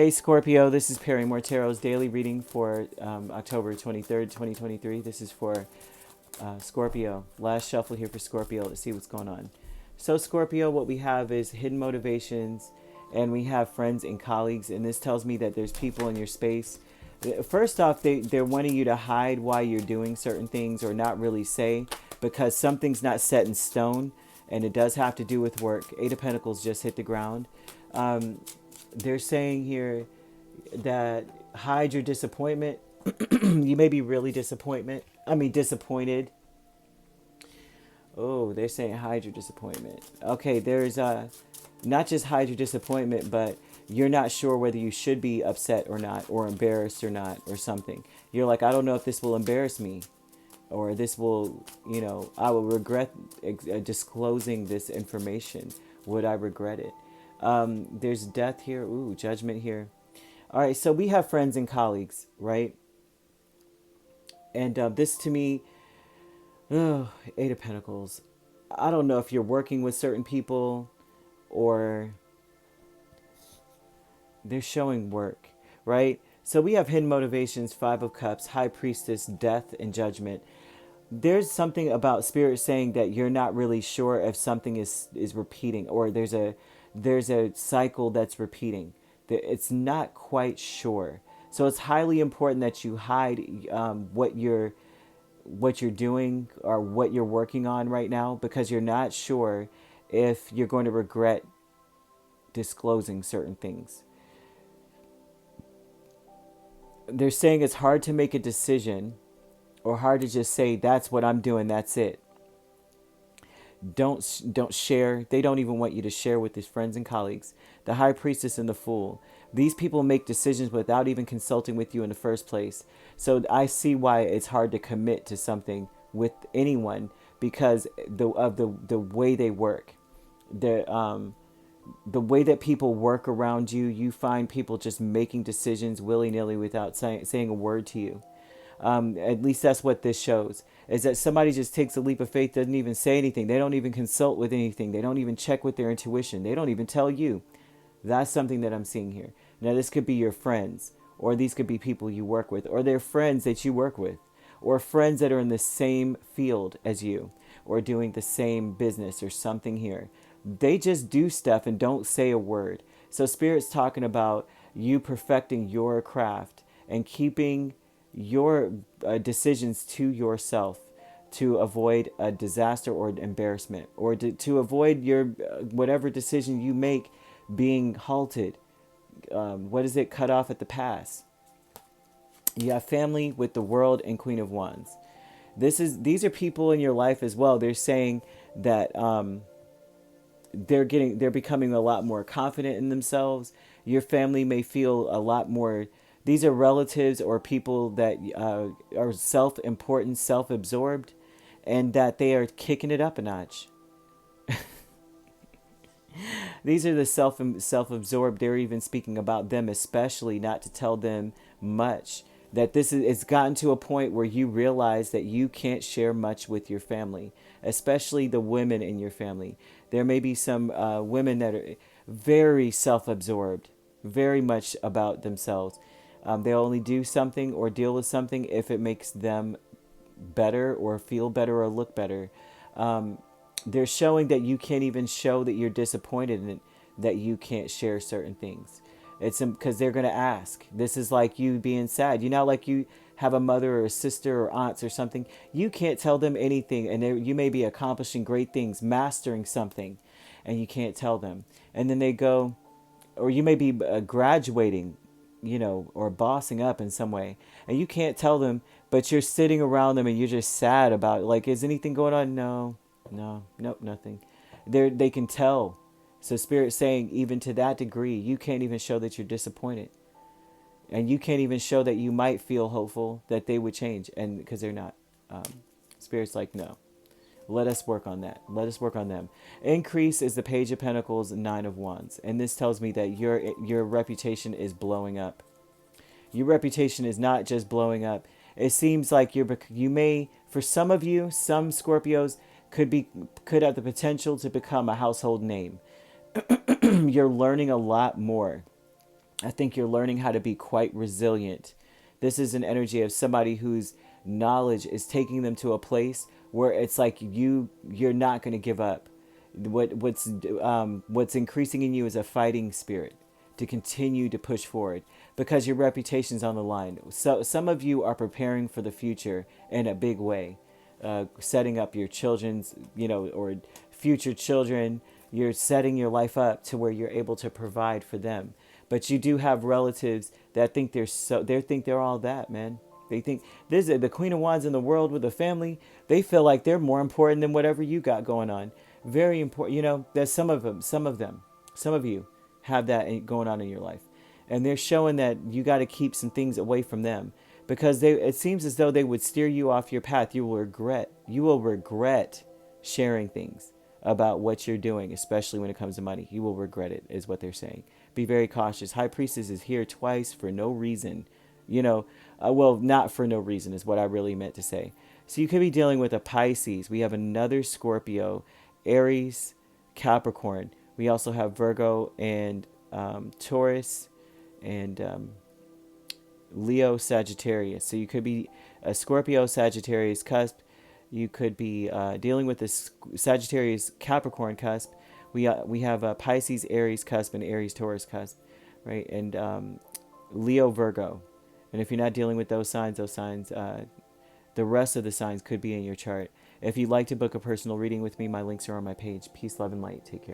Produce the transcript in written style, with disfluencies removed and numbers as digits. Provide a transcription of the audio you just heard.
Hey Scorpio, this is Perrymore Tarot's daily reading for October 23rd, 2023. This is for Scorpio. Last shuffle here for Scorpio. Let's see what's going on. So Scorpio, what we have is hidden motivations, and we have friends and colleagues, and this tells me that there's people in your space. First off, they're wanting you to hide why you're doing certain things or not really say, because something's not set in stone, and it does have to do with work. Eight of Pentacles just hit the ground. They're saying here that hide your disappointment. You may be really disappointed. Oh, they're saying hide your disappointment. Okay, there's not just hide your disappointment, but you're not sure whether you should be upset or not, or embarrassed or not, or something. You're like, I don't know if this will embarrass me, or this will, I will regret disclosing this information. Would I regret it? There's death here. Ooh, judgment here. All right, so we have friends and colleagues, right? And this to me, Eight of Pentacles. I don't know if you're working with certain people or they're showing work, right? So we have hidden motivations, Five of Cups, High Priestess, death, and judgment. There's something about Spirit saying that you're not really sure if something is repeating, or there's a cycle that's repeating. It's not quite sure. So it's highly important that you hide what you're doing or what you're working on right now, because you're not sure if you're going to regret disclosing certain things. They're saying it's hard to make a decision, or hard to just say, that's what I'm doing, that's it. Don't share. They don't even want you to share with his friends and colleagues. The High Priestess and the Fool. These people make decisions without even consulting with you in the first place. So I see why it's hard to commit to something with anyone, because of the way they work. The way that people work around you, you find people just making decisions willy-nilly without saying a word to you. At least that's what this shows, is that somebody just takes a leap of faith, doesn't even say anything. They don't even consult with anything. They don't even check with their intuition. They don't even tell you. That's something that I'm seeing here. Now, this could be your friends, or these could be people you work with, or they're friends that you work with, or friends that are in the same field as you, or doing the same business or something here. They just do stuff and don't say a word. So Spirit's talking about you perfecting your craft and keeping your decisions to yourself, to avoid a disaster or embarrassment, or to avoid your whatever decision you make being halted. What is it? Cut off at the pass. You have family with the World and Queen of Wands. These are people in your life as well. They're saying that they're becoming a lot more confident in themselves. Your family may feel a lot more. These are relatives or people that are self-important, self-absorbed, and that they are kicking it up a notch. These are the self-absorbed. They're even speaking about them, especially not to tell them much. That it's gotten to a point where you realize that you can't share much with your family, especially the women in your family. There may be some women that are very self-absorbed, very much about themselves. They'll only do something or deal with something if it makes them better or feel better or look better. They're showing that you can't even show that you're disappointed and that you can't share certain things. It's because they're going to ask. This is like you being sad. You know, like you have a mother or a sister or aunts or something. You can't tell them anything, and you may be accomplishing great things, mastering something, and you can't tell them. And then they go, or you may be graduating, or bossing up in some way, and you can't tell them, but you're sitting around them and you're just sad about it. Like, is anything going on? No, nope, nothing. They can tell. So Spirit's saying, even to that degree, you can't even show that you're disappointed. And you can't even show that you might feel hopeful that they would change. And because they're not. Spirit's like, no. Let us work on that. Let us work on them. Increase is the Page of Pentacles, Nine of Wands. And this tells me that your reputation is blowing up. Your reputation is not just blowing up. It seems like you may, for some of you, some Scorpios, could have the potential to become a household name. You're learning a lot more. I think you're learning how to be quite resilient. This is an energy of somebody whose knowledge is taking them to a place where it's like you're not going to give up. What's increasing in you is a fighting spirit to continue to push forward because your reputation's on the line. So some of you are preparing for the future in a big way, setting up your children's, or future children. You're setting your life up to where you're able to provide for them. But you do have relatives that think they're all that, man. They think this is the Queen of Wands in the world with a family. They feel like they're more important than whatever you got going on. Very important. There's some of you have that going on in your life. And they're showing that you got to keep some things away from them because it seems as though they would steer you off your path. You will regret sharing things about what you're doing, especially when it comes to money. You will regret it, is what they're saying. Be very cautious. High Priestess is here twice for no reason. Well, not for no reason is what I really meant to say. So you could be dealing with a Pisces. We have another Scorpio, Aries, Capricorn. We also have Virgo and Taurus and Leo, Sagittarius. So you could be a Scorpio, Sagittarius cusp. You could be dealing with this Sagittarius, Capricorn cusp. We have a Pisces, Aries cusp and Aries, Taurus cusp, right? And Leo, Virgo. And if you're not dealing with those signs, the rest of the signs could be in your chart. If you'd like to book a personal reading with me, my links are on my page. Peace, love, and light. Take care.